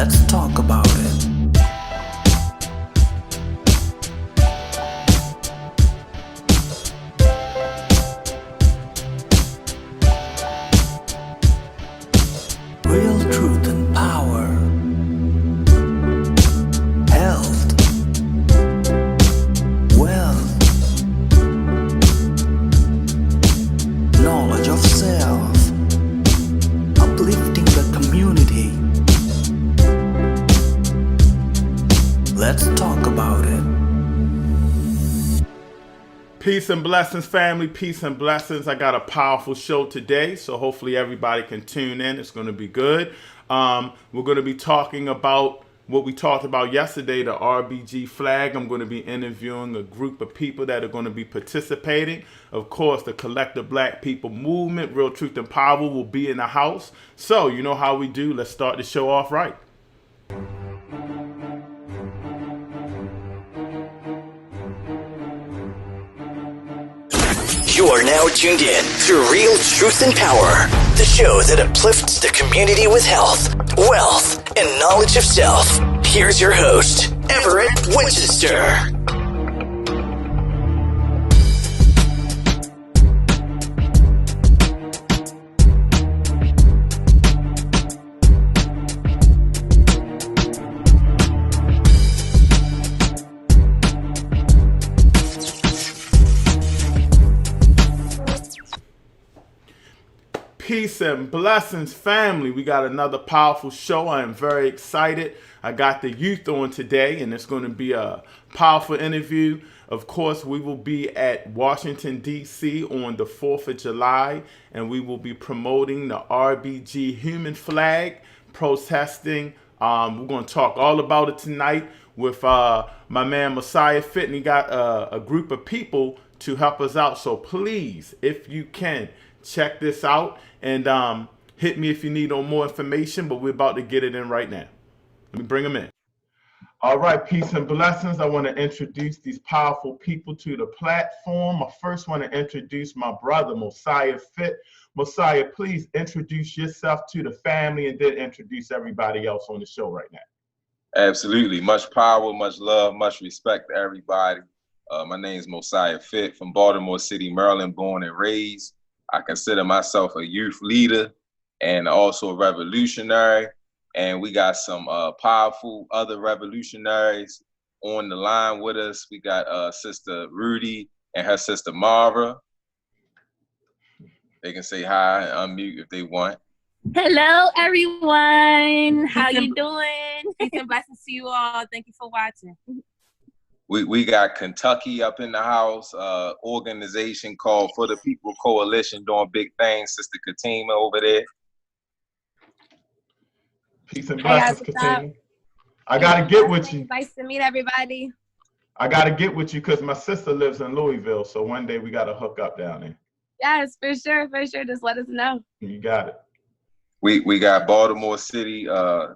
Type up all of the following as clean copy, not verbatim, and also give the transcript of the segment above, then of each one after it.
Let's talk about it. Real truth and power. Health. Wealth. Knowledge of self. Uplifting the community. Let's talk about it. Peace and blessings, family. Peace and blessings. I got a powerful show today, so hopefully everybody can tune in. It's going to be good. We're going to be talking about what we talked about yesterday, the Rbg Flag. I'm going to be interviewing a group of people that are going to be participating. Of course, the Collective Black People Movement, Real Truth and Power, will be in the house. So, you know how we do. Let's start the show off right. You are now tuned in to Real Truth and Power, the show that uplifts the community with health, wealth, and knowledge of self. Here's your host, Everett Winchester. Peace and blessings, family. We got another powerful show. I am very excited. I got the youth on today, and it's going to be a powerful interview. Of course, we will be at Washington, D.C. on the 4th of July, and we will be promoting the Rbg Human Flag, protesting. We're going to talk all about it tonight with my man Mosiah Fit, and he got a group of people to help us out. So please, if you can, check this out and hit me if you need more information, but we're about to get it in right now. Let me bring them in. All right, peace and blessings. I want to introduce these powerful people to the platform. I first want to introduce my brother, Mosiah Fit. Mosiah, please introduce yourself to the family and then introduce everybody else on the show right now. Absolutely. Much power, much love, much respect to everybody. My name is Mosiah Fit from Baltimore City, Maryland, born and raised. I consider myself a youth leader and also a revolutionary. And we got some powerful other revolutionaries on the line with us. We got Sister Rudy and her sister Mara. They can say hi and unmute if they want. Hello, everyone. How you doing? Peace and blessings to you all. Thank you for watching. We got Kentucky up in the house, organization called For the People Coalition doing big things. Sister Katima over there. Peace and blessings, Katima. I got to get with you. Nice to meet everybody. I got to get with you because my sister lives in Louisville, so one day we got to hook up down there. Yes, for sure, for sure. Just let us know. You got it. We got Baltimore City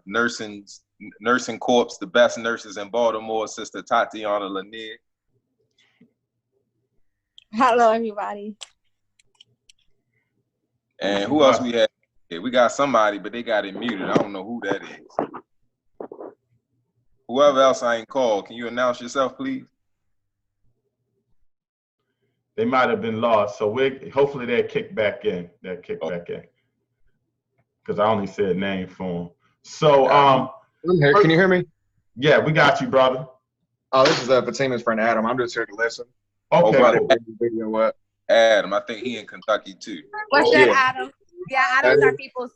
nursing corps, the best nurses in Baltimore, Sister Tatiana Lanier. Hello, everybody. And who else we had? Yeah, we got somebody, but they got it muted. I don't know who that is. Whoever else I ain't called, can you announce yourself, please? They might have been lost, so hopefully they'll kick back in. Back in. Because I only said name for them. So, I'm here. Can you hear me? Yeah, we got you, brother. Oh, this is Fatima's friend Adam. I'm just here to listen. Okay. Video, what? Adam, I think he in Kentucky too. What's that, Adam? Yeah, Adam's our people's.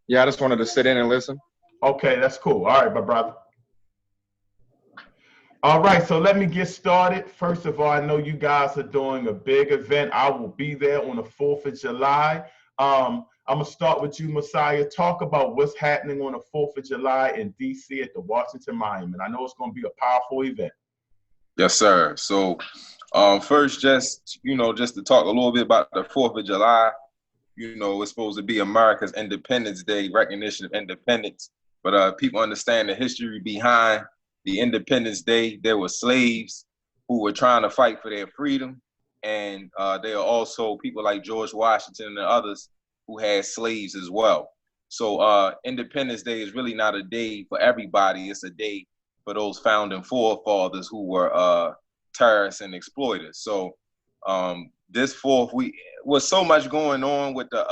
Yeah, I just wanted to sit in and listen. Okay, that's cool. All right, my brother. All right, so let me get started. First of all, I know you guys are doing a big event. I will be there on the 4th of July. I'm going to start with you, Mosiah. Talk about what's happening on the 4th of July in D.C. at the Washington Monument. I know it's going to be a powerful event. Yes, sir. So first, just to talk a little bit about the 4th of July. It's supposed to be America's Independence Day, recognition of independence. But people understand the history behind the Independence Day. There were slaves who were trying to fight for their freedom. And there are also people like George Washington and others who had slaves as well. So Independence Day is really not a day for everybody. It's a day for those founding forefathers who were terrorists and exploiters. So this 4th, we was so much going on with the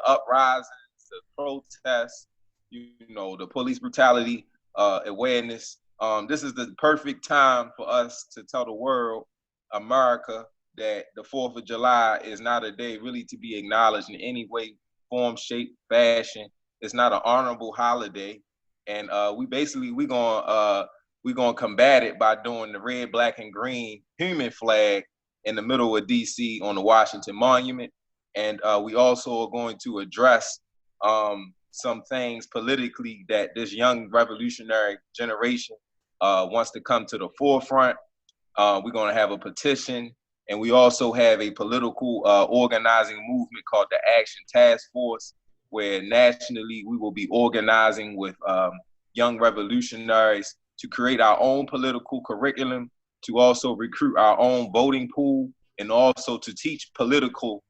uprisings, the protests, the police brutality awareness. This is the perfect time for us to tell the world, America, that the 4th of July is not a day really to be acknowledged in any way, form, shape, fashion. It's not an honorable holiday, and we gonna combat it by doing the red, black, and green human flag in the middle of DC on the Washington Monument, and we also are going to address some things politically that this young revolutionary generation wants to come to the forefront. We're going to have a petition, and we also have a political organizing movement called the Action Task Force, where nationally we will be organizing with young revolutionaries to create our own political curriculum, to also recruit our own voting pool, and also to teach political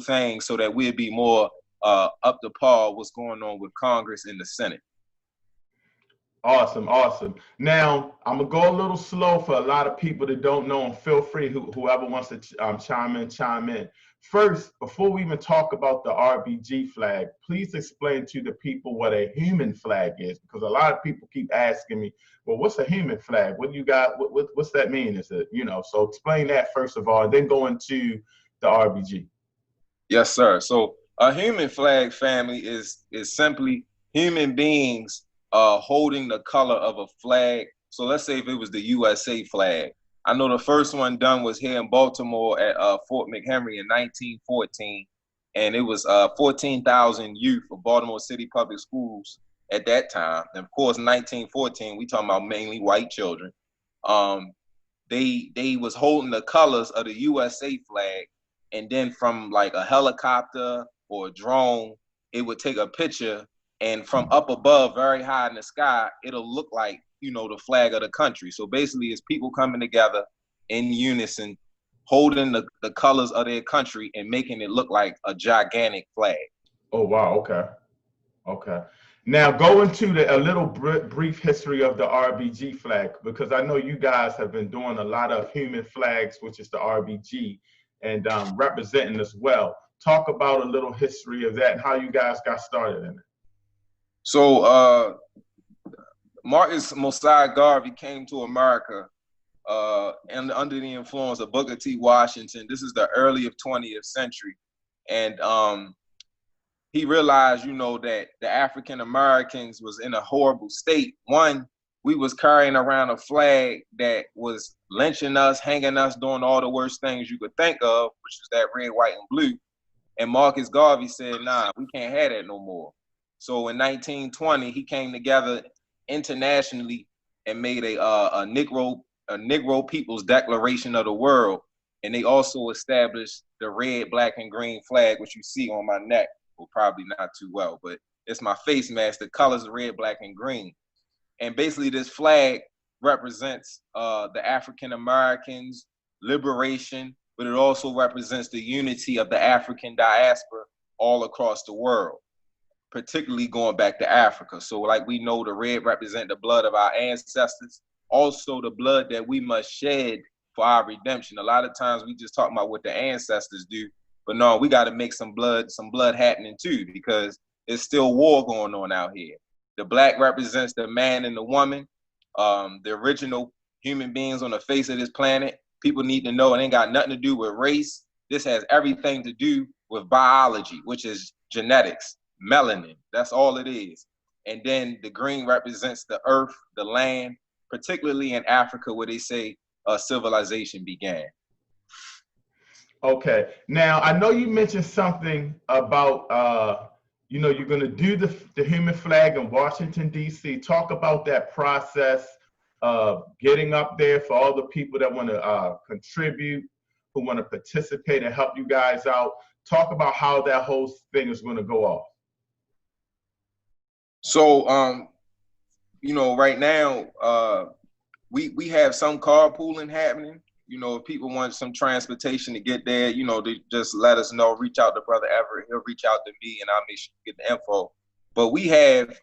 things so that we'll be more up to par what's going on with Congress and the Senate. Awesome. Now, I'm going to go a little slow for a lot of people that don't know, and feel free, whoever wants to chime in. First, before we even talk about the Rbg flag, please explain to the people what a human flag is, because a lot of people keep asking me, well, what's a human flag? What do you got? What's that mean? Is it, so explain that first of all, and then go into the Rbg. Yes, sir. So a human flag, family, is simply human beings holding the color of a flag. So let's say if it was the USA flag. I know the first one done was here in Baltimore at Fort McHenry in 1914, and it was 14,000 youth of Baltimore City Public Schools at that time. And of course, in 1914, we talking about mainly white children. They was holding the colors of the USA flag, and then from like a helicopter or a drone, it would take a picture, and from up above, very high in the sky, it'll look like, the flag of the country. So basically, it's people coming together in unison, holding the colors of their country and making it look like a gigantic flag. Oh, wow. Okay. Now, go into a little brief history of the Rbg flag, because I know you guys have been doing a lot of human flags, which is the Rbg, and representing as well. Talk about a little history of that and how you guys got started in it. So Marcus Mosiah Garvey came to America and under the influence of Booker T. Washington. This is the early of 20th century. And he realized, that the African Americans was in a horrible state. One, we was carrying around a flag that was lynching us, hanging us, doing all the worst things you could think of, which is that red, white, and blue. And Marcus Garvey said, nah, we can't have that no more. So in 1920, he came together internationally and made a Negro People's Declaration of the World. And they also established the red, black, and green flag, which you see on my neck. Well, probably not too well, but it's my face mask. The colors are red, black, and green. And basically this flag represents the African Americans' liberation, but it also represents the unity of the African diaspora all across the world, particularly going back to Africa. So like we know, the red represent the blood of our ancestors, also the blood that we must shed for our redemption. A lot of times we just talk about what the ancestors do, but no, we got to make some blood happening too, because there's still war going on out here. The black represents the man and the woman, the original human beings on the face of this planet. People need to know it ain't got nothing to do with race. This has everything to do with biology, which is genetics, melanin. That's all it is. And then the green represents the earth, the land, particularly in Africa, where they say civilization began. Okay. Now, I know you mentioned something about, you're going to do the human flag in Washington, D.C. Talk about that process of getting up there for all the people that want to contribute, who want to participate and help you guys out. Talk about how that whole thing is going to go off. So, right now, we have some carpooling happening. You know, if people want some transportation to get there, you know, they just let us know. Reach out to Brother Everett. He'll reach out to me, and I'll make sure you get the info. But we have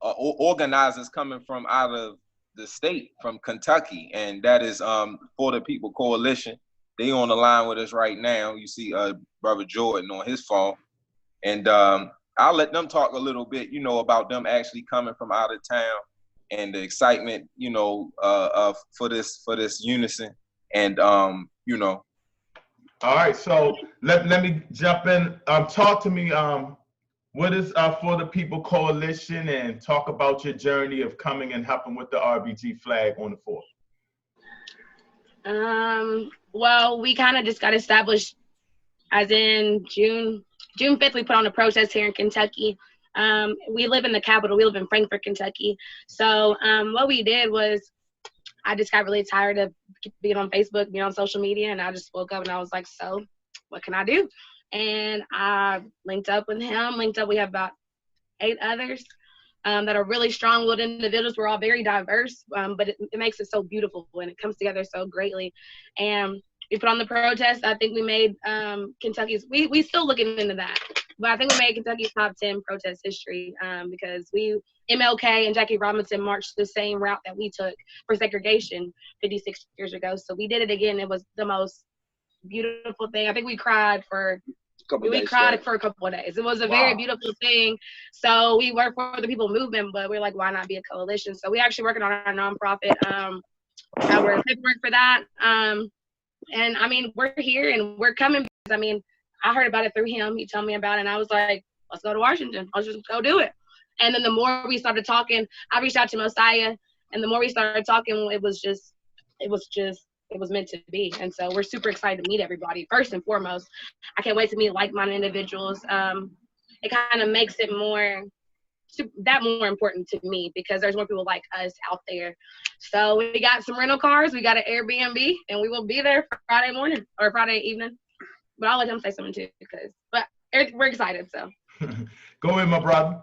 organizers coming from out of the state, from Kentucky, and that is For the People Coalition. They on the line with us right now. You see Brother Jordan on his phone. And I'll let them talk a little bit, you know, about them actually coming from out of town and the excitement, you know, for this unison. And, you know. All right, so let me jump in. Talk to me, what is For the People Coalition, and talk about your journey of coming and helping with the Rbg Flag on the 4th. Well, we kind of just got established as in June 5th. We put on a protest here in Kentucky. We live in the capital. We live in Frankfort, Kentucky. So what we did was I just got really tired of being on Facebook, being on social media, and I just woke up and I was like, so what can I do? And I linked up with him. We have about 8 others that are really strong-willed individuals. We're all very diverse, but it makes it so beautiful and it comes together so greatly. And we put on the protest. I think we made Kentucky's, we still looking into that, but I think we made Kentucky's top 10 protest history because MLK and Jackie Robinson marched the same route that we took for segregation 56 years ago. So we did it again. It was the most beautiful thing. I think we cried for a couple of days. It was a very beautiful thing. So we work for the people movement, but we're like, why not be a coalition? So we actually working on our nonprofit. We're paperwork for that. And I mean, we're here and we're coming because I mean, I heard about it through him. He told me about it and I was like, let's go to Washington. Let's just go do it. And then the more we started talking, I reached out to Mosiah, and the more we started talking, it was meant to be. And so we're super excited to meet everybody. First and foremost, I can't wait to meet like-minded individuals. It kind of makes it more important to me because there's more people like us out there. So we got some rental cars, we got an Airbnb, and we will be there Friday morning or Friday evening. But I'll let him say something too, but we're excited. So go ahead, my brother.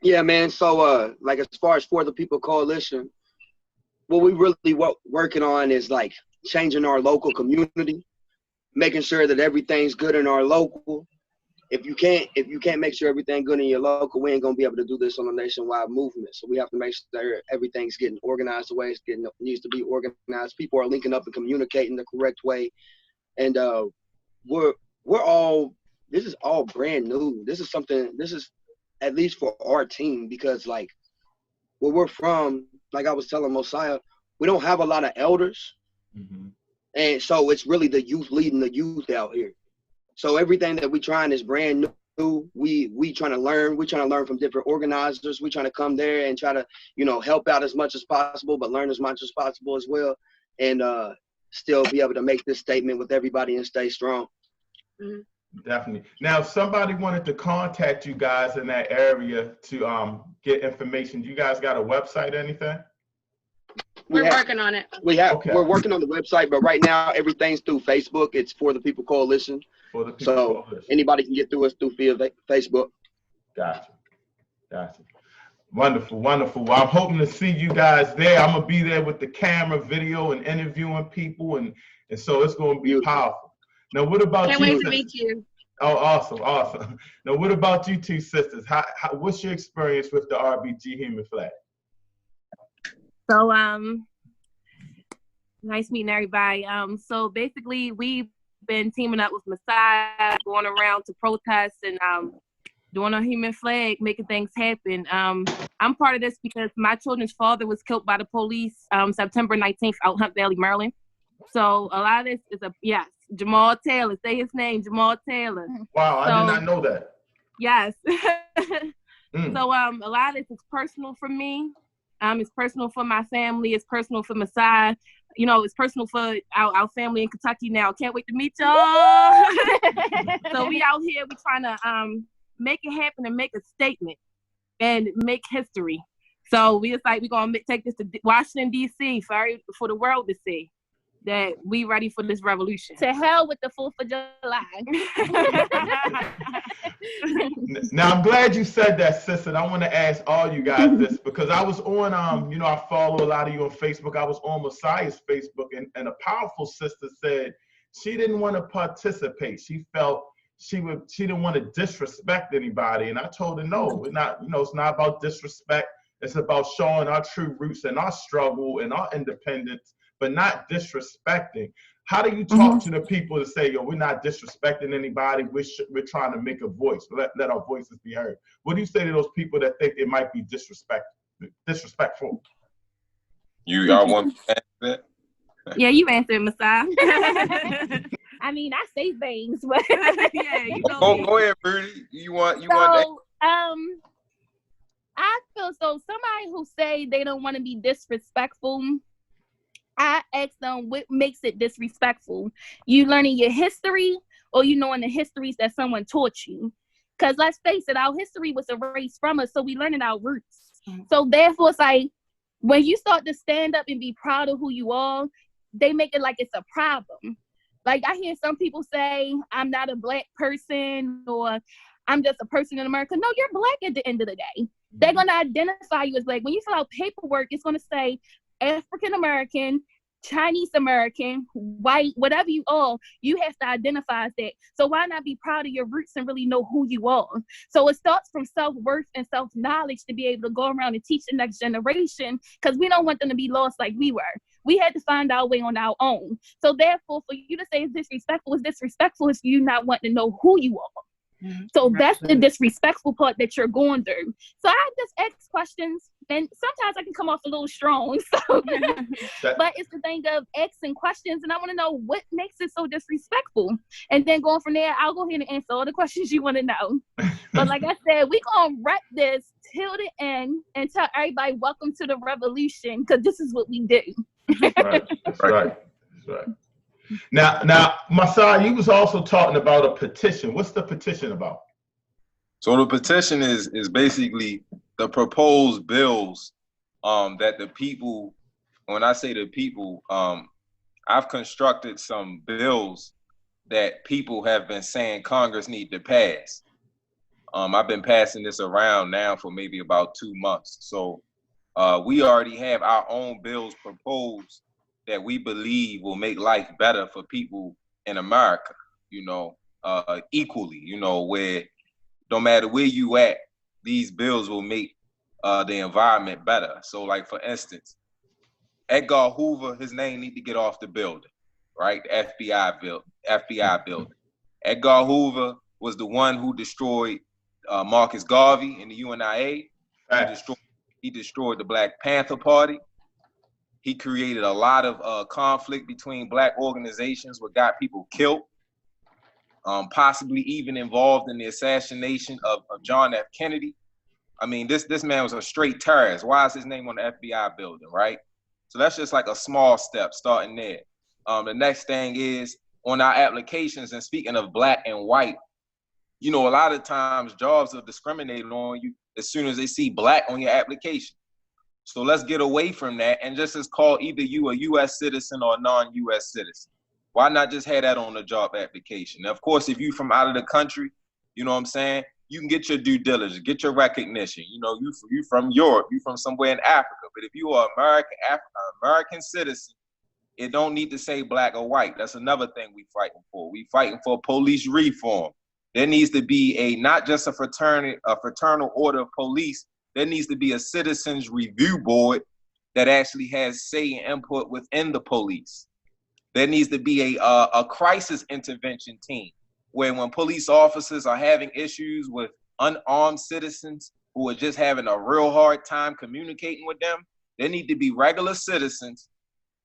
Yeah, man. So like as far as For the People Coalition, what we really working on is like changing our local community, making sure that everything's good in our local. If you can't make sure everything's good in your local, we ain't gonna be able to do this on a nationwide movement. So we have to make sure everything's getting organized the way it needs to be organized. People are linking up and communicating the correct way, and this is all brand new. This is at least for our team, because like where we're from, like I was telling Mosiah, we don't have a lot of elders. Mm-hmm. And so it's really the youth leading the youth out here. So everything that we trying is brand new. We trying to learn. We trying to learn from different organizers. We trying to come there and try to, help out as much as possible, but learn as much as possible as well. And still be able to make this statement with everybody and stay strong. Mm-hmm. Definitely. Now, if somebody wanted to contact you guys in that area to get information, you guys got a website or anything? We're working on it. We're working on the website, but right now everything's through Facebook. It's For the People Coalition. Coalition. Anybody can get through us through Facebook. Gotcha. Wonderful. Well, I'm hoping to see you guys there. I'm gonna be there with the camera, video, and interviewing people, and so it's gonna be powerful. Now, what about you? Can't wait to meet you. Oh, awesome. Now, what about you two sisters? What's your experience with the Rbg Human Flag? So, nice meeting everybody. So basically, we've been teaming up with Mosiah, going around to protest and doing a human flag, making things happen. I'm part of this because my children's father was killed by the police September 19th out Hunt Valley, Maryland. So a lot of this is Jamal Taylor. Say his name, Jamal Taylor. Wow, I did not know that. Yes. So a lot of this is personal for me. It's personal for my family. It's personal for Mosiah. It's personal for our family in Kentucky now. Can't wait to meet y'all. So we out here, we trying to make it happen and make a statement and make history. So we're going to take this to Washington, D.C. for the world to see that we ready for this revolution. To hell with the 4th of July. Now, I'm glad you said that, sis, and I want to ask all you guys this because I was on, I follow a lot of you on Facebook. I was on Mosiah's Facebook, and a powerful sister said she didn't want to participate. She felt she didn't want to disrespect anybody, and I told her, no, we're not. It's not about disrespect. It's about showing our true roots and our struggle and our independence, but not disrespecting. How do you talk to the people to say, yo, we're not disrespecting anybody, we're trying to make a voice, let our voices be heard? What do you say to those people that think it might be disrespectful? Y'all want me to answer that? Yeah, you answered, Messiah. I mean, I say things, but yeah, you go ahead, Rudy. You want I feel so. Somebody who say they don't want to be disrespectful, I ask them what makes it disrespectful. You learning your history, or you knowing the histories that someone taught you? Because let's face it, our history was erased from us, so we learning our roots. So therefore, it's like when you start to stand up and be proud of who you are, they make it like it's a problem. Like I hear some people say, I'm not a black person, or I'm just a person in America. No, you're black at the end of the day. They're going to identify you as black. When you fill out paperwork, it's going to say African American, Chinese American, white, whatever you are, you have to identify as that. So why not be proud of your roots and really know who you are? So it starts from self-worth and self-knowledge to be able to go around and teach the next generation, because we don't want them to be lost like we were. We had to find our way on our own. So therefore, for you to say it's disrespectful if you not wanting to know who you are. So that's the disrespectful part that you're going through. So I just ask questions, and sometimes I can come off a little strong. So, but it's the thing of asking questions, and I want to know what makes it so disrespectful. And then going from there, I'll go ahead and answer all the questions you want to know. But like I said, we're going to wrap this till the end and tell everybody welcome to the revolution, because this is what we do. That's right. Now, Mosiah, you was also talking about a petition. What's the petition about? So the petition is basically the proposed bills that the people, when I say the people, I've constructed some bills that people have been saying Congress need to pass. I've been passing this around now for maybe about 2 months. So we already have our own bills proposed that we believe will make life better for people in America, equally, where no matter where you at, these bills will make the environment better. So like, for instance, Edgar Hoover, his name need to get off the building, right? The FBI building. Edgar Hoover was the one who destroyed Marcus Garvey in the UNIA. He destroyed the Black Panther Party. He created a lot of conflict between black organizations, what got people killed, possibly even involved in the assassination of John F. Kennedy. I mean, this man was a straight terrorist. Why is his name on the FBI building, right? So that's just like a small step starting there. The next thing is on our applications, and speaking of black and white, a lot of times jobs are discriminated on you as soon as they see black on your application. So let's get away from that and just call either you a U.S. citizen or a non-U.S. citizen. Why not just have that on the job application? Now, of course, if you from out of the country, you know what I'm saying, you can get your due diligence, get your recognition. You from Europe, you from somewhere in Africa. But if you are American citizen, it don't need to say black or white. That's another thing we fighting for. We fighting for police reform. There needs to be not just a fraternal order of police. There needs to be a citizens review board that actually has say and input within the police. There needs to be a crisis intervention team where when police officers are having issues with unarmed citizens who are just having a real hard time communicating with them, there need to be regular citizens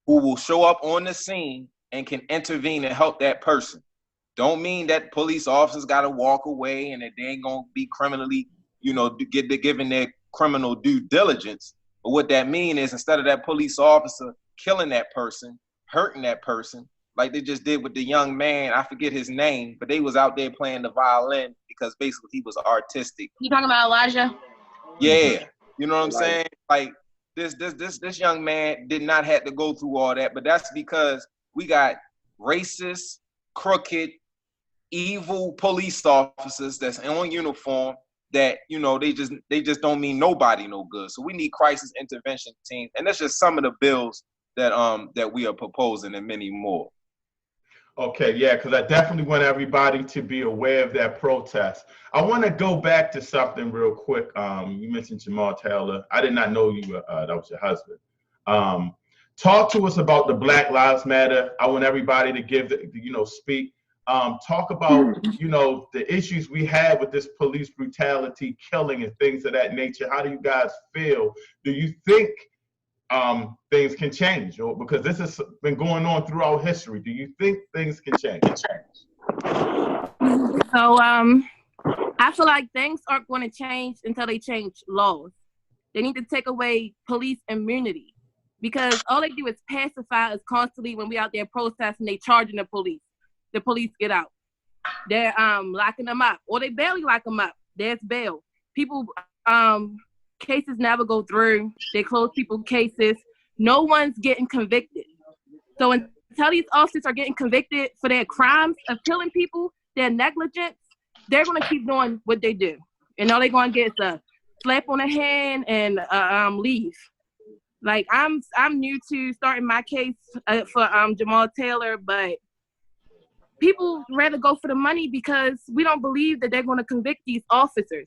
who will show up on the scene and can intervene and help that person. Don't mean that police officers got to walk away and that they ain't going to be criminally, given their criminal due diligence. But what that means is instead of that police officer killing that person, hurting that person, like they just did with the young man, I forget his name, but they was out there playing the violin because basically he was artistic. You talking about Elijah? Yeah. You know what I'm saying? Like this young man did not have to go through all that, but that's because we got racist, crooked, evil police officers that's on uniform that, you know, they just don't mean nobody no good. So we need crisis intervention teams, and that's just some of the bills that we are proposing, and many more. Okay, yeah, because I definitely want everybody to be aware of that protest. I want to go back to something real quick. You mentioned Jamal Taylor. I did not know you were, that was your husband. Talk to us about the Black Lives Matter. I want everybody to give, speak. Talk about, the issues we have with this police brutality, killing, and things of that nature. How do you guys feel? Do you think things can change? Or because this has been going on throughout history, do you think things can change? So I feel like things aren't going to change until they change laws. They need to take away police immunity, because all they do is pacify us constantly when we out there protesting. They charging the police. The police get out. They're locking them up, or they barely lock them up. There's bail. People cases never go through. They close people's cases. No one's getting convicted. So until these officers are getting convicted for their crimes of killing people, their negligence, they're going to keep doing what they do. And all they're going to get is a slap on the hand and leave. Like, I'm new to starting my case for Jamal Taylor, but people rather go for the money because we don't believe that they're going to convict these officers.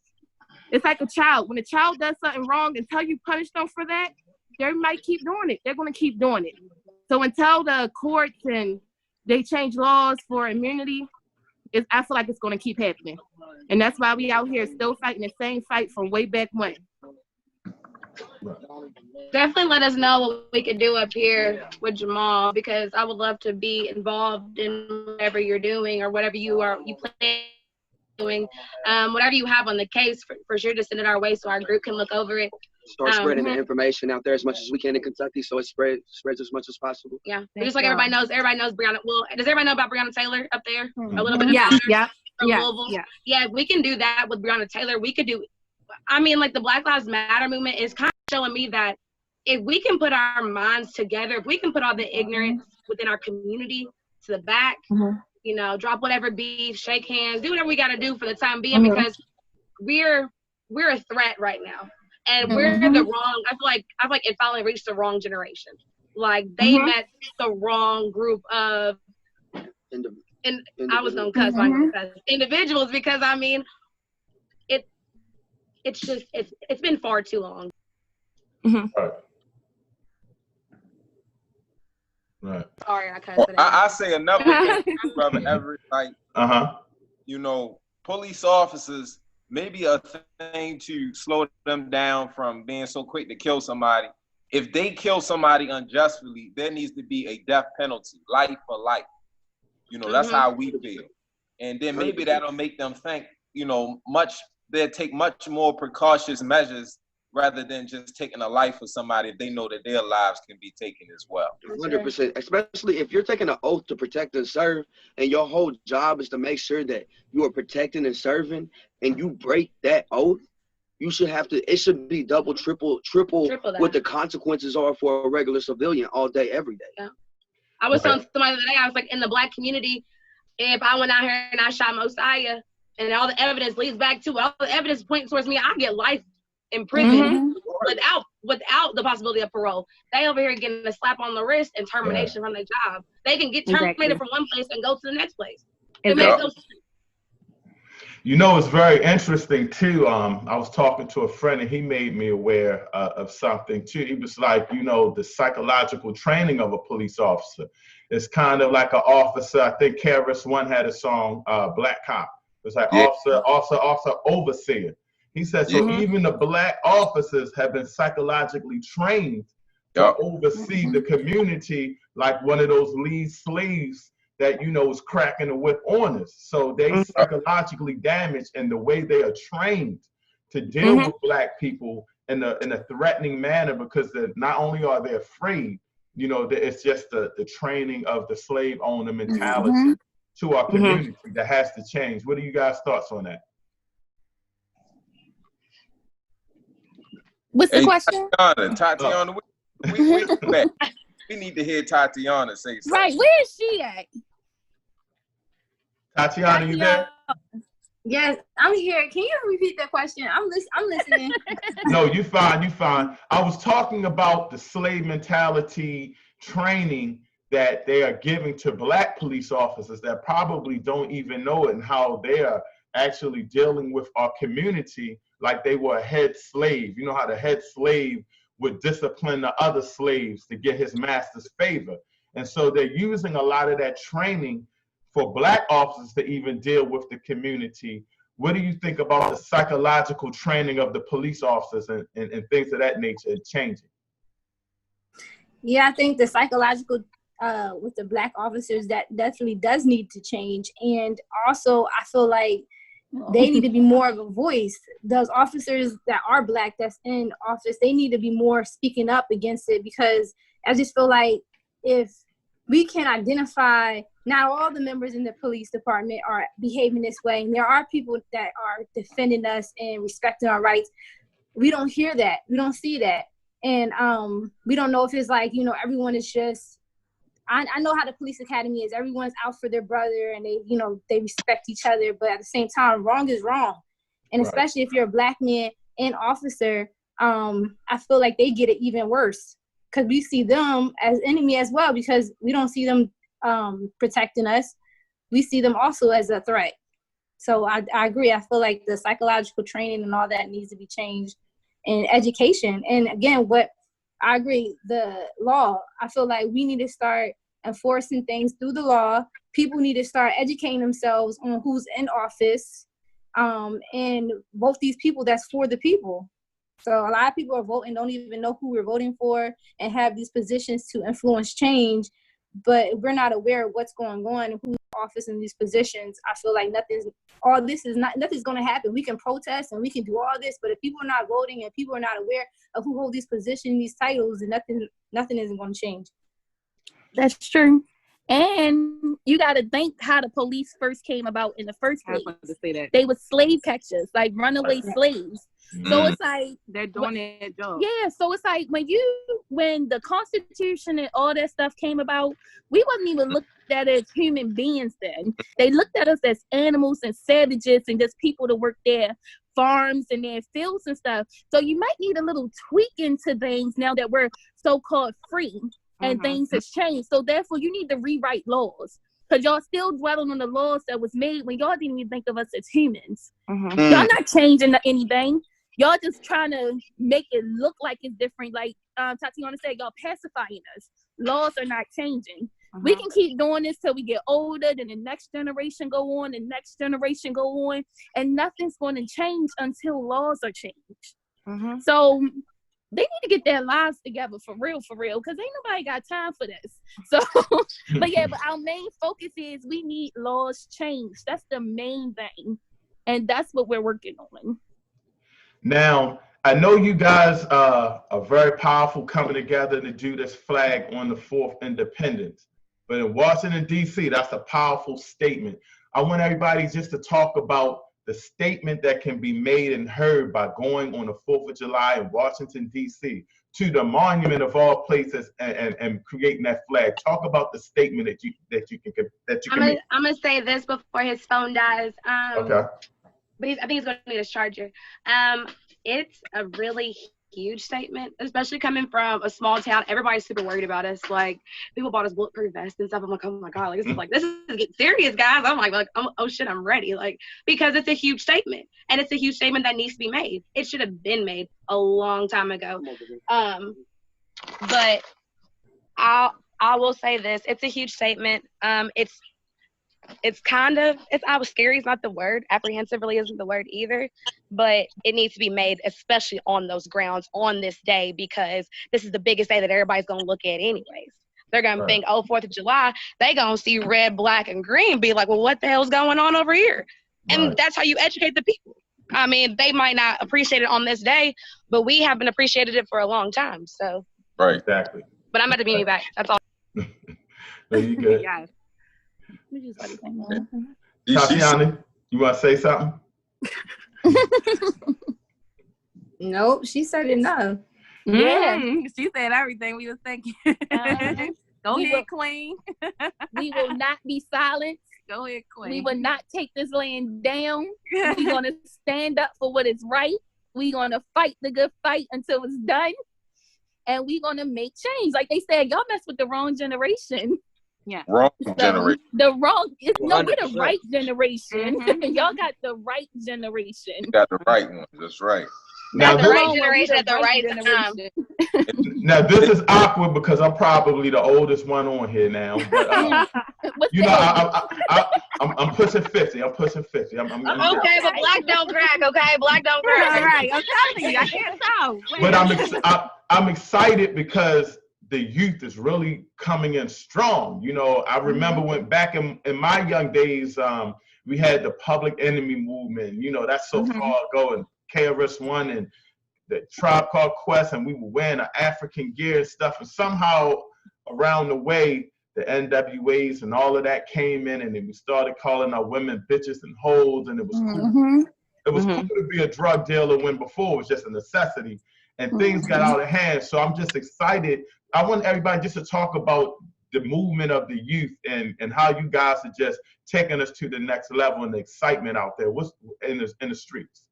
It's like a child. When a child does something wrong, until you punish them for that, they might keep doing it. They're going to keep doing it. So until the courts and they change laws for immunity, I feel like it's going to keep happening. And that's why we out here still fighting the same fight from way back when. Definitely let us know what we could do up here with Jamal, because I would love to be involved in whatever you're doing or whatever you plan doing. Whatever you have on the case, for sure, to send it our way so our group can look over it. Start spreading the information out there as much as we can in Kentucky, so it spreads as much as possible. Yeah, just like everybody knows Breonna. Well, does everybody know about Breonna Taylor up there? A little bit. Yeah. Yeah, we can do that with Breonna Taylor. We could do. I mean, like, the Black Lives Matter movement is kind of showing me that if we can put our minds together, if we can put all the ignorance within our community to the back, drop whatever beef, shake hands, do whatever we got to do for the time being, because we're a threat right now, and we're the wrong. I feel like it finally reached the wrong generation. Like, they met the wrong group of, and I was gonna cuss, individuals, because I mean, it's been far too long. Right. Sorry, I cussed. I say another thing, brother Everett. Like, police officers, maybe a thing to slow them down from being so quick to kill somebody. If they kill somebody unjustly, there needs to be a death penalty, life for life. That's how we feel. And then maybe that'll make them think, they'll take much more precautious measures rather than just taking a life of somebody if they know that their lives can be taken as well. 100%, especially if you're taking an oath to protect and serve, and your whole job is to make sure that you are protecting and serving, and you break that oath, it should be double, triple what the consequences are for a regular civilian all day, every day. Yeah. I was telling somebody the other day, I was like, in the Black community, if I went out here and I shot Mosiah, and all the evidence leads back to all the evidence points towards me, I get life in prison without the possibility of parole. They over here getting a slap on the wrist and termination from their job. They can get terminated from one place and go to the next place. It makes no sense. It's very interesting too. I was talking to a friend, and he made me aware of something too. He was like, the psychological training of a police officer is kind of like an officer. I think KRS-One had a song, Black Cop. It's like officer, overseer. He said, so even the Black officers have been psychologically trained to oversee the community, like one of those lead slaves that, is cracking the whip on us. So they psychologically damaged, and the way they are trained to deal with Black people in a threatening manner, because not only are they afraid, it's just the training of the slave owner mentality to our community that has to change. What are you guys' thoughts on that? What's the question? Tatiana, we need to hear Tatiana say something. Right, where is she at? Tatiana, you there? Yes, I'm here. Can you repeat that question? I'm listening. No, you fine. I was talking about the slave mentality training that they are giving to Black police officers that probably don't even know it, and how they are actually dealing with our community like they were a head slave. You know how the head slave would discipline the other slaves to get his master's favor. And so they're using a lot of that training for Black officers to even deal with the community. What do you think about the psychological training of the police officers and things of that nature changing? Yeah, I think the psychological with the Black officers, that definitely does need to change. And also, I feel like they need to be more of a voice. Those officers that are Black that's in office, they need to be more speaking up against it, because I just feel like if we can identify not all the members in the police department are behaving this way, and there are people that are defending us and respecting our rights, we don't hear that. We don't see that. And we don't know if it's like, you know, everyone is just, I know how the police academy is. Everyone's out for their brother and they, you know, they respect each other, but at the same time, wrong is wrong. And especially if you're a Black man and officer, I feel like they get it even worse, because we see them as enemy as well, because we don't see them protecting us. We see them also as a threat. So I agree. I feel like the psychological training and all that needs to be changed, and education. And again, what I agree, the law, I feel like we need to start enforcing things through the law. People need to start educating themselves on who's in office, and vote these people that's for the people. So a lot of people are voting, don't even know who we're voting for, and have these positions to influence change, but we're not aware of what's going on and who's in office in these positions. I feel like nothing's going to happen. We can protest and we can do all this, but if people are not voting and people are not aware of who hold these positions, these titles, then nothing isn't going to change. That's true. And you got to think how the police first came about in the first place. They were slave catchers, like runaway slaves. So it's like they're doing their job. Yeah, so it's like when the Constitution and all that stuff came about, we wasn't even looked at as human beings then. They looked at us as animals and savages and just people to work their farms and their fields and stuff. So you might need a little tweak into things now that we're so-called free and things has changed. So therefore you need to rewrite laws, because y'all still dwelling on the laws that was made when y'all didn't even think of us as humans. Y'all not changing anything. Y'all just trying to make it look like it's different. Like Tatiana said, y'all pacifying us. Laws are not changing. We can keep doing this till we get older, then the next generation go on, the next generation go on, and nothing's going to change until laws are changed. So they need to get their lives together for real, because ain't nobody got time for this. So, but our main focus is we need laws changed. That's the main thing, and that's what we're working on. Now, I know you guys are very powerful coming together to do this flag on the 4th Independence. But in Washington, D.C., that's a powerful statement. I want everybody just to talk about the statement that can be made and heard by going on the 4th of July in Washington, D.C. to the monument of all places and creating that flag. Talk about the statement that you can make. I'm gonna say this before his phone dies. Okay. But I think he's going to need his charger. It's a really huge statement, especially coming from a small town. Everybody's super worried about us. Like, people bought us bulletproof vests and stuff. I'm like, oh my God, this is getting serious, guys. I'm like, oh shit, I'm ready. Like, because it's a huge statement, and it's a huge statement that needs to be made. It should have been made a long time ago. But I will say this: it's a huge statement. I was scary is not the word. Apprehensive really isn't the word either, but it needs to be made, especially on those grounds on this day, because this is the biggest day that everybody's going to look at anyways. They're going to think, 4th of July, they going to see red, black, and green, be like, well, what the hell's going on over here? And that's how you educate the people. I mean, they might not appreciate it on this day, but we haven't appreciated it for a long time. So, right, exactly. But I'm going to be me back. That's all. No, you good. Yeah. Tatiana, you want to say something? Nope, she said enough. Yeah, she said everything we was thinking. Go ahead, Queen. We will not be silenced. Go ahead, Queen. We will not take this land down. We're going to stand up for what is right. We're going to fight the good fight until it's done. And we're going to make change. Like they said, y'all mess with the wrong generation. Yeah. Wrong generation. The wrong, no, we're the 100%. right generation. Mhm. Y'all got the right generation. You got the right one. That's right. Now, the this, right generation at the right time. now this is awkward because I'm probably the oldest one on here now. But What's you the know, age? I'm pushing 50. I'm pushing 50. I'm Okay, but black don't crack. Okay, black don't All crack. right, I'm telling you, I can't tell. But I'm excited because the youth is really coming in strong. You know, I remember when back in my young days, we had the Public Enemy movement. You know, that's so far ago, and KRS-One and the Tribe Called Quest, and we were wearing the African gear and stuff. And somehow around the way, the NWAs and all of that came in, and then we started calling our women bitches and hoes, and it was cool. It was cool to be a drug dealer when before it was just a necessity, and things got out of hand. So I'm just excited. I want everybody just to talk about the movement of the youth and how you guys are just taking us to the next level and the excitement out there. What's in the streets?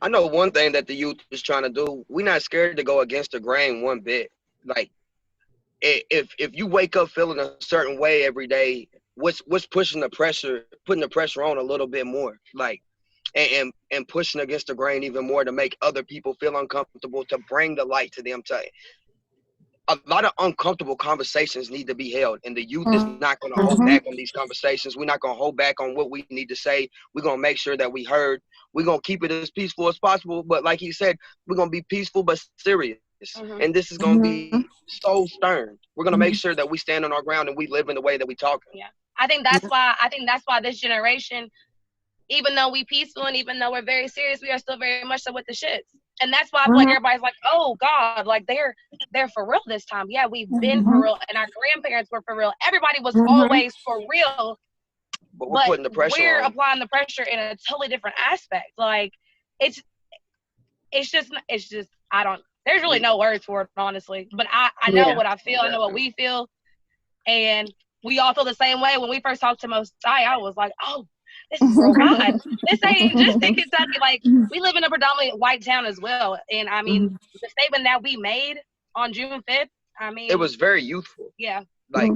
I know one thing that the youth is trying to do. We're not scared to go against the grain one bit. Like, if you wake up feeling a certain way every day, what's putting the pressure on a little bit more, like, and pushing against the grain even more to make other people feel uncomfortable, to bring the light to them. A lot of uncomfortable conversations need to be held, and the youth is not going to hold back on these conversations. We're not going to hold back on what we need to say. We're going to make sure that we heard. We're going to keep it as peaceful as possible, but like he said, we're going to be peaceful but serious. And this is going to be so stern. We're going to make sure that we stand on our ground and we live in the way that we talk. Yeah, I think that's why this generation, even though we peaceful and even though we're very serious, we are still very much so with the shits. And that's why I feel like everybody's like, oh God, like they're for real this time. Yeah, we've been for real, and our grandparents were for real. Everybody was always for real. But we're putting the pressure we're on. applying the pressure in a totally different aspect. Like it's just there's really no words for it, honestly. But I know what I feel. I know what we feel. And we all feel the same way. When we first talked to Mosiah, I was like, oh, this is real God. This ain't just in Kentucky. Like, we live in a predominantly white town as well. And I mean, the statement that we made on June 5th, I mean, it was very youthful. Yeah. Like,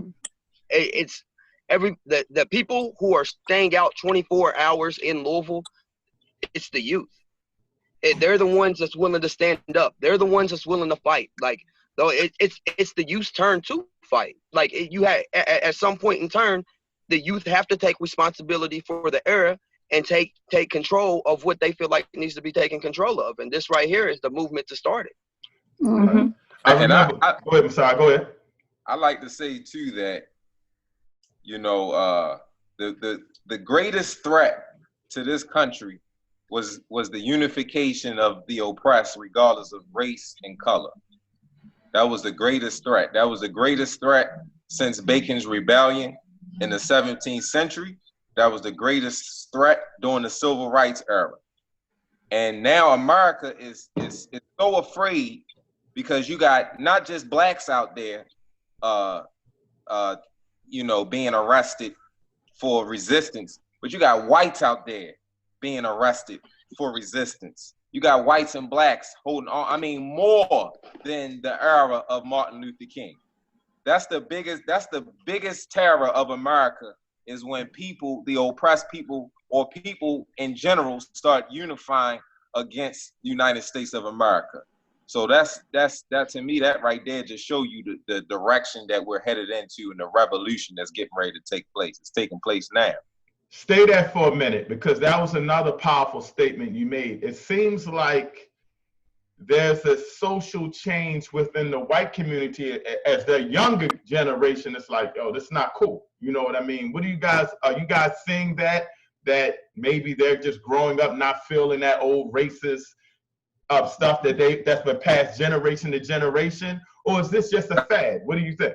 it's the people who are staying out 24 hours in Louisville, it's the youth. They're the ones that's willing to stand up. They're the ones that's willing to fight. Like, though it's the youth's turn to fight. Like, you had at some point in turn, the youth have to take responsibility for the era and take control of what they feel like needs to be taken control of. And this right here is the movement to start it. Go ahead, Messiah. Go ahead. I like to say too that, you know, the greatest threat to this country was the unification of the oppressed, regardless of race and color. That was the greatest threat. That was the greatest threat since Bacon's Rebellion in the 17th century. That was the greatest threat during the Civil Rights era. And now America is so afraid because you got not just blacks out there, you know, being arrested for resistance, but you got whites out there being arrested for resistance. You got whites and blacks holding on. I mean, more than the era of Martin Luther King. That's the biggest terror of America, is when people, the oppressed people or people in general, start unifying against the United States of America. So that to me, that right there just show you the direction that we're headed into and the revolution that's getting ready to take place. It's taking place now. Stay there for a minute, because that was another powerful statement you made. It seems like there's a social change within the white community as the younger generation. It's like, oh, this is not cool. You know what I mean? Are you guys seeing that maybe they're just growing up not feeling that old racist stuff that's been passed generation to generation? Or is this just a fad? What do you think?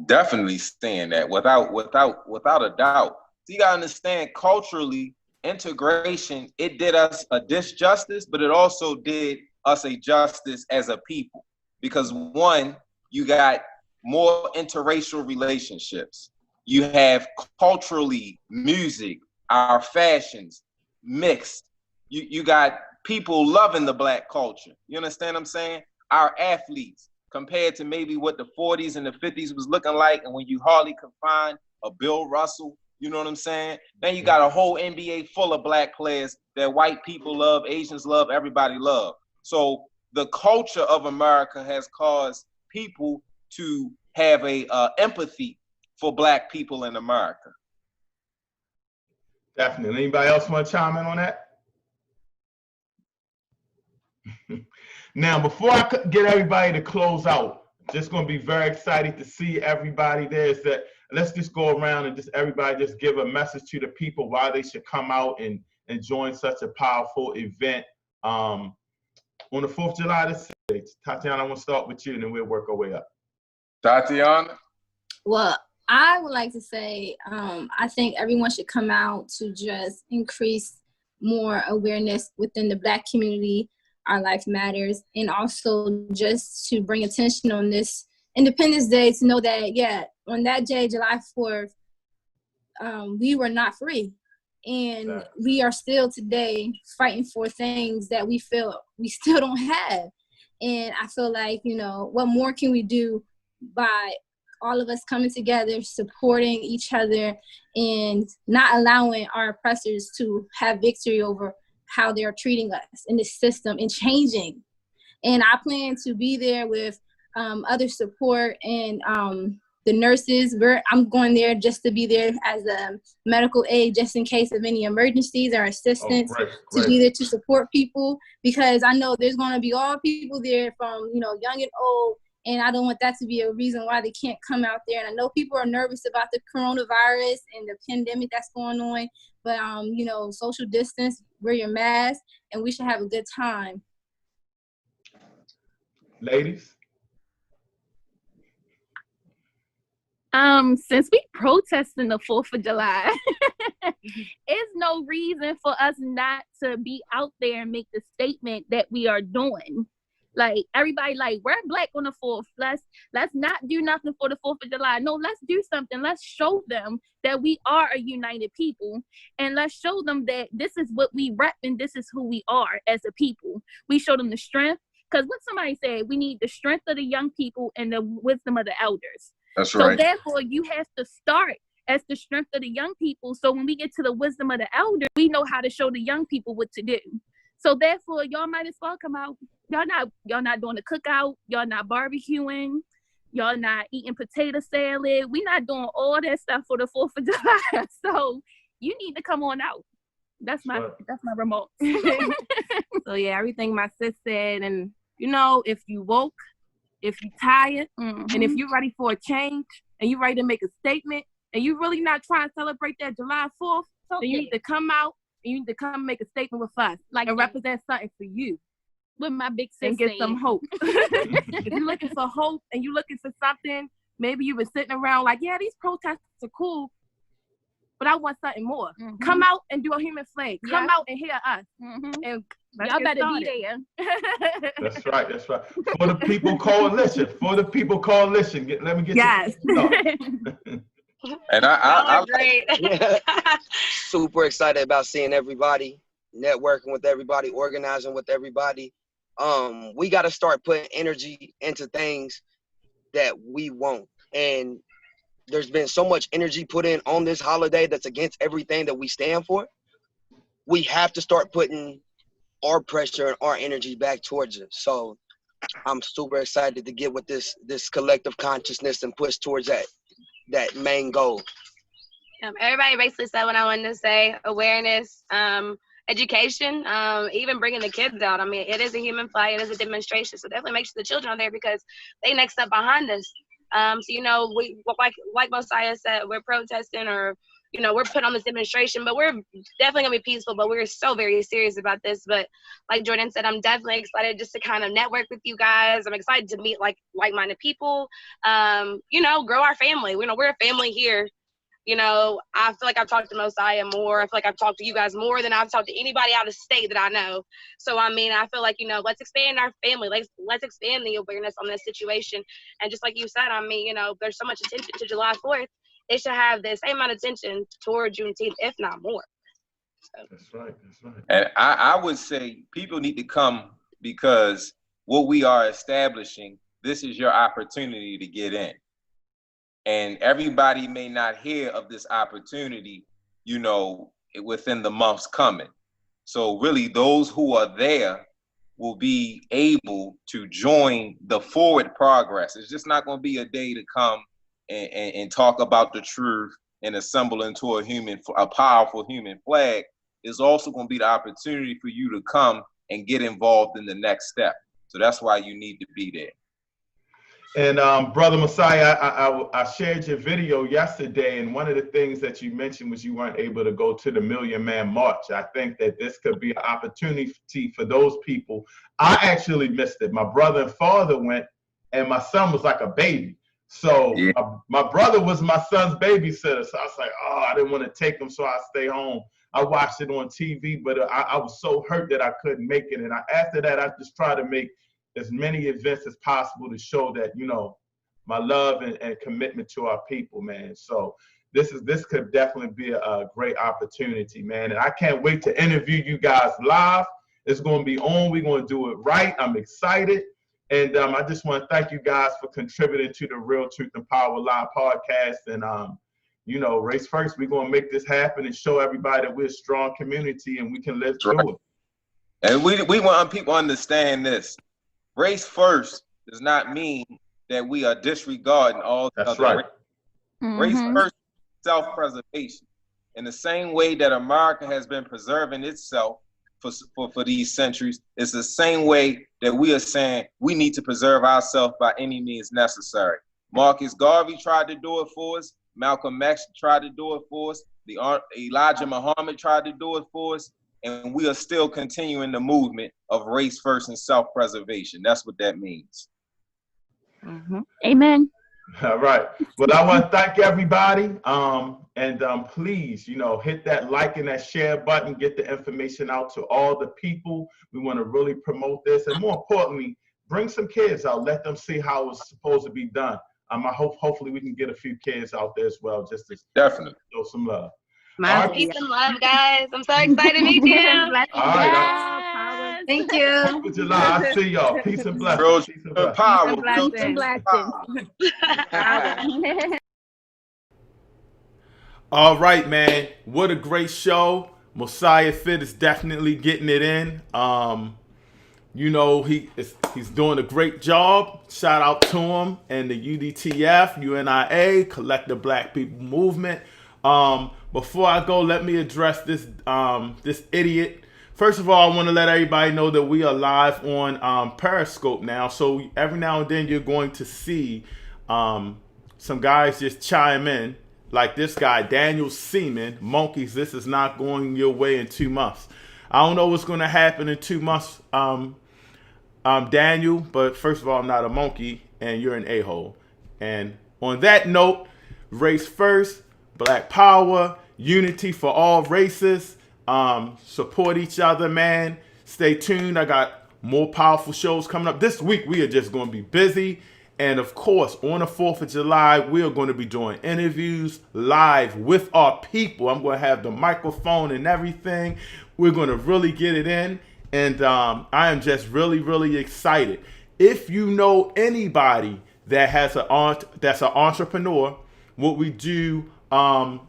Definitely saying that without a doubt. So you gotta understand, culturally, integration, it did us a disjustice, but it also did us a justice as a people. Because one, you got more interracial relationships. You have culturally music, our fashions mixed. You got people loving the Black culture. You understand what I'm saying? Our athletes, compared to maybe what the 40s and the 50s was looking like, and when you hardly could find a Bill Russell, you know what I'm saying? Then you got a whole NBA full of Black players that white people love, Asians love, everybody love. So the culture of America has caused people to have a empathy for Black people in America. Definitely. Anybody else want to chime in on that? Now, before I get everybody to close out, just going to be very excited to see everybody there. Is that let's just go around and just everybody just give a message to the people why they should come out and join such a powerful event on the 4th of July this year. Tatiana, I want to start with you and then we'll work our way up. Tatiana? Well, I would like to say I think everyone should come out to just increase more awareness within the Black community. Our life matters, and also just to bring attention on this Independence Day to know that, yeah, on that day, July 4th, we were not free. And we are still today fighting for things that we feel we still don't have. And I feel like, you know, what more can we do by all of us coming together, supporting each other, and not allowing our oppressors to have victory over how they're treating us in this system and changing. And I plan to be there with other support and the nurses. I'm going there just to be there as a medical aid, just in case of any emergencies or assistance, to be there to support people, because I know there's going to be all people there from, you know, young and old, and I don't want that to be a reason why they can't come out there. And I know people are nervous about the coronavirus and the pandemic that's going on, but you know, social distance, wear your mask, and we should have a good time. Ladies? Since we protesting the 4th of July, there's no reason for us not to be out there and make the statement that we are doing. Like, everybody, like, we're Black on the 4th. Let's not do nothing for the 4th of July. No, let's do something. Let's show them that we are a united people. And let's show them that this is what we rep and this is who we are as a people. We show them the strength. Because what somebody said, we need the strength of the young people and the wisdom of the elders. That's right. So therefore, you have to start as the strength of the young people. So when we get to the wisdom of the elders, we know how to show the young people what to do. So therefore, y'all might as well come out. Y'all not doing the cookout. Y'all not barbecuing. Y'all not eating potato salad. We not doing all that stuff for the 4th of July. So you need to come on out. That's my remote. So yeah, everything my sis said, and you know, if you woke, if you tired, and if you're ready for a change, and you're ready to make a statement, and you're really not trying to celebrate that July 4th, then you need to come out and you need to come make a statement with us, like, and represent something for you. With my big sis and get some hope. If you're looking for hope and you're looking for something, maybe you've been sitting around like, yeah, these protests are cool, but I want something more. Come out and do a human flag. Come out and hear us. And y'all better be there. That's right. That's right. For the People Coalition. For the People Coalition. Let me get you. And I great. Super excited about seeing everybody, networking with everybody, organizing with everybody. We got to start putting energy into things that we want. And there's been so much energy put in on this holiday that's against everything that we stand for. We have to start putting our pressure and our energy back towards it. So I'm super excited to get with this collective consciousness and push towards that main goal. Everybody basically said what I wanted to say: awareness, education, even bringing the kids out. I mean, it is a human flag, it is a demonstration, so definitely make sure the children are there because they next up behind us. So, you know, we like Mosiah said, we're protesting, or, you know, we're put on this demonstration, but we're definitely gonna be peaceful, but we're so very serious about this. But like Jordan said, I'm definitely excited just to kind of network with you guys. I'm excited to meet like-minded people, you know, grow our family. You know, we're a family here. You know, I feel like I've talked to Mosiah more. I feel like I've talked to you guys more than I've talked to anybody out of state that I know. So, I mean, I feel like, you know, let's expand our family. Let's expand the awareness on this situation. And just like you said, I mean, you know, there's so much attention to July 4th. it should have the same amount of attention toward Juneteenth, if not more. So. That's right. That's right. And I would say people need to come because what we are establishing, this is your opportunity to get in. And everybody may not hear of this opportunity, you know, within the months coming. So really those who are there will be able to join the forward progress. It's just not going to be a day to come and talk about the truth and assemble into a powerful human flag. It's also going to be the opportunity for you to come and get involved in the next step. So that's why you need to be there. And Brother Mosiah, I shared your video yesterday, and one of the things that you mentioned was you weren't able to go to the Million Man March. I think that this could be an opportunity for those people. I actually missed it. My brother and father went, and my son was like a baby. So yeah. my brother was my son's babysitter. So I was like, oh, I didn't want to take him, so I stay home. I watched it on TV, but I was so hurt that I couldn't make it. And after that, I just tried to make as many events as possible to show that, you know, my love and commitment to our people, man. So this could definitely be a great opportunity, man. And I can't wait to interview you guys live. It's going to be on. We're going to do it right. I'm excited. And I just want to thank you guys for contributing to the Real Truth and Power Live podcast. And, you know, Race First, we're going to make this happen and show everybody that we're a strong community and we can live through it. And we want people to understand this. Race first does not mean that we are disregarding all the other right. Race first, self-preservation. In the same way that America has been preserving itself for these centuries, it's the same way that we are saying we need to preserve ourselves by any means necessary. Marcus Garvey tried to do it for us. Malcolm X tried to do it for us. Elijah Muhammad tried to do it for us. And we are still continuing the movement of race first and self-preservation. That's what that means. Amen. All right. Well, I want to thank everybody. Please, you know, hit that like and that share button. Get the information out to all the people. We want to really promote this. And more importantly, bring some kids out. Let them see how it's supposed to be done. Hopefully we can get a few kids out there as well, just to definitely show some love. Peace and love, guys. I'm so excited to meet you. All right. Thank you. July, I see y'all. Peace and blessings. Real Peace and blessings. power. Peace and blessings. All right, man. What a great show. Mosiah Fit is definitely getting it in. You know, he's doing a great job. Shout out to him and the UDTF, UNIA, Collective Black People Movement. Before I go, let me address this idiot. First of all, I want to let everybody know that we are live on Periscope now. So every now and then you're going to see some guys just chime in, like this guy, Daniel Seaman. Monkeys, this is not going your way in 2 months. I don't know what's going to happen in 2 months, Daniel, but first of all, I'm not a monkey, and you're an a-hole. And on that note, race first, Black power, unity for all races. Support each other, man. Stay tuned. I got more powerful shows coming up. This week, we are just going to be busy. And of course, on the 4th of July, we are going to be doing interviews live with our people. I'm going to have the microphone and everything. We're going to really get it in. And I am just really, really excited. If you know anybody that has that's an entrepreneur, what we do on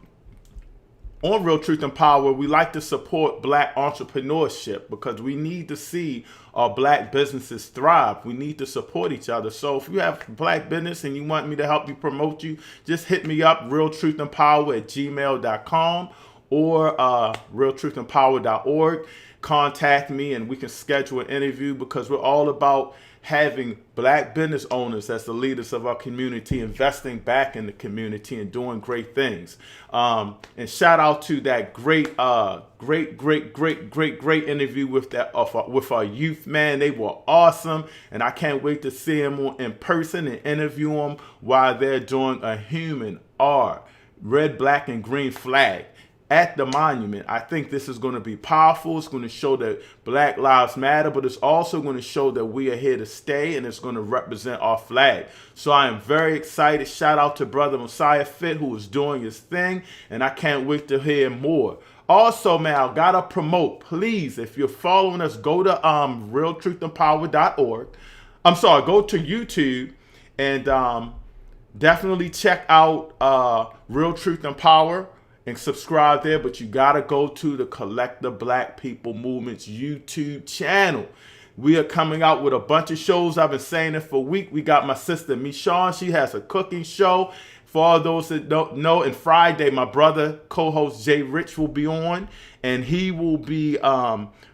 Real Truth and Power, we like to support Black entrepreneurship because we need to see our Black businesses thrive. We need to support each other. So if you have Black business and you want me to help you promote you, just hit me up, realtruthandpower@gmail.com or realtruthandpower.org. Contact me and we can schedule an interview because we're all about having Black business owners as the leaders of our community, investing back in the community and doing great things. And shout out to that great interview with our youth, man. They were awesome, and I can't wait to see them in person and interview them while they're doing a human red, black, and green flag. at the monument. I think this is going to be powerful. It's going to show that Black Lives Matter, but it's also going to show that we are here to stay, and it's going to represent our flag. So I am very excited. Shout out to Brother Mosiah Fit, who is doing his thing, and I can't wait to hear more. Also, man, I gotta promote, please, if you're following us, go to realtruthandpower.org. I'm sorry, go to YouTube and definitely check out Real Truth and Power and subscribe there. But you gotta go to the Collective Black People Movement's YouTube channel. We are coming out with a bunch of shows. I've been saying it for a week. We got my sister Michonne. She has a cooking show. For all those that don't know, and Friday, my brother, co-host Jay Rich, will be on, and he will be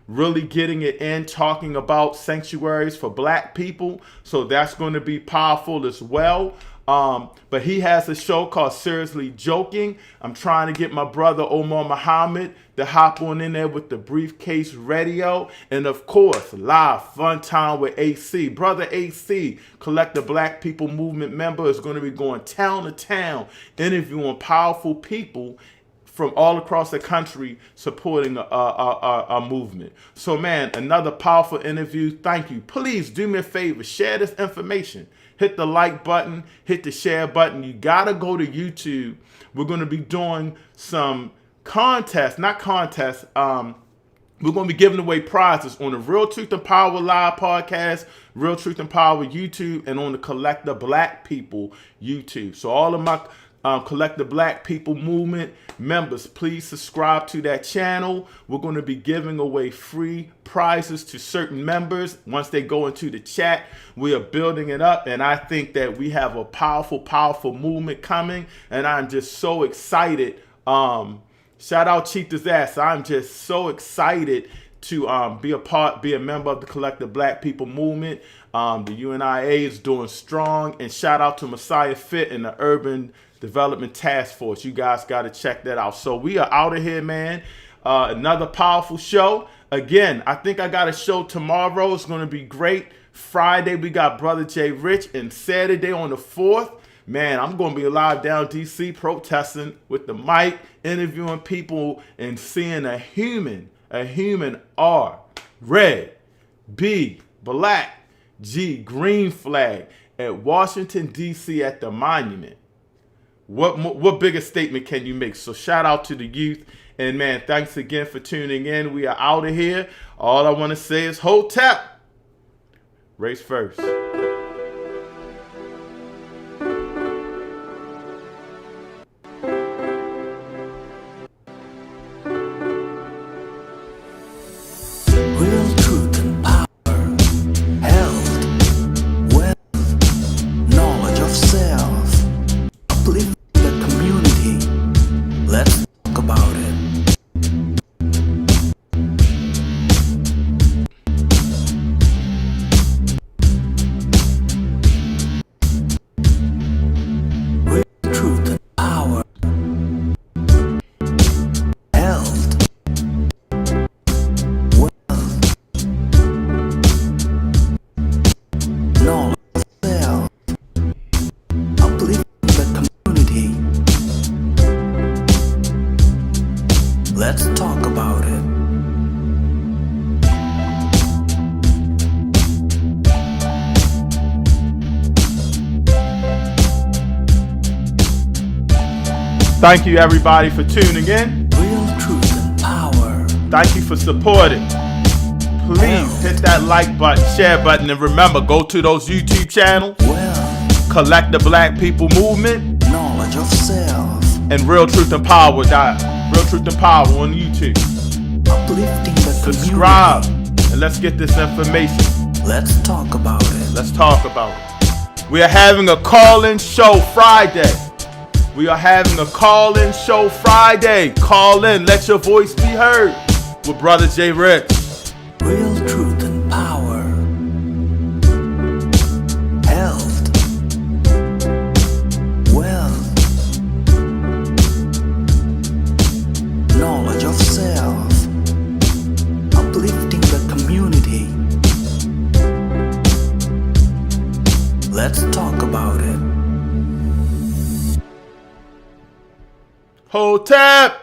really getting it in, talking about sanctuaries for Black people. So that's going to be powerful as well. But he has a show called Seriously Joking. I'm trying to get my brother Omar Muhammad to hop on in there with the Briefcase Radio. And of course, live fun time with AC. Brother AC, Collective Black People Movement member, is going to be going town to town, interviewing powerful people from all across the country supporting our movement. So, man, another powerful interview. Thank you. Please do me a favor. Share this information. Hit the like button. Hit the share button. You got to go to YouTube. We're going to be doing some contests. Not contests. We're going to be giving away prizes on the Real Truth and Power Live podcast, Real Truth and Power YouTube, and on the Collective Black People YouTube. So all of my Collective Black People Movement members, please subscribe to that channel. We're going to be giving away free prizes to certain members once they go into the chat. We are building it up, and I think that we have a powerful movement coming, and I'm just so excited. Shout out Chief Disaster. I'm just so excited to be a member of the Collective Black People Movement. The UNIA is doing strong, and shout out to Mosiah Fit and the Urban Development Task Force. You guys got to check that out. So we are out of here, man. Another powerful show. Again, I think I got a show tomorrow. It's going to be great. Friday, we got Brother Jay Rich, and Saturday on the 4th, man, I'm going to be live down DC protesting with the mic, interviewing people, and seeing a human R, red, B, black, G, green flag at Washington, D.C. at the monument. What bigger statement can you make? So shout out to the youth. And man, thanks again for tuning in. We are out of here. All I want to say is Hotep. Race first. Real truth and power, health, wealth, knowledge of self, uplift the community. Let's talk about it. Real truth and power, health, knowledge of self, uplift the community. Let's talk about it. Thank you, everybody, for tuning in. Real truth and power. Thank you for supporting. Please hit that like button, share button, and remember, go to those YouTube channels. Wealth, Collect the Black People Movement knowledge of self, and Real Truth and Power. Real Truth and Power on YouTube. uplifting the Subscribe community. and let's get this information. Let's talk about it. Let's talk about it. We are having a call-in show Friday. Call in, let your voice be heard with Brother Jay Rich. Real truth and power, health, wealth, knowledge of self, uplifting the community. Let's talk about it. Hotep!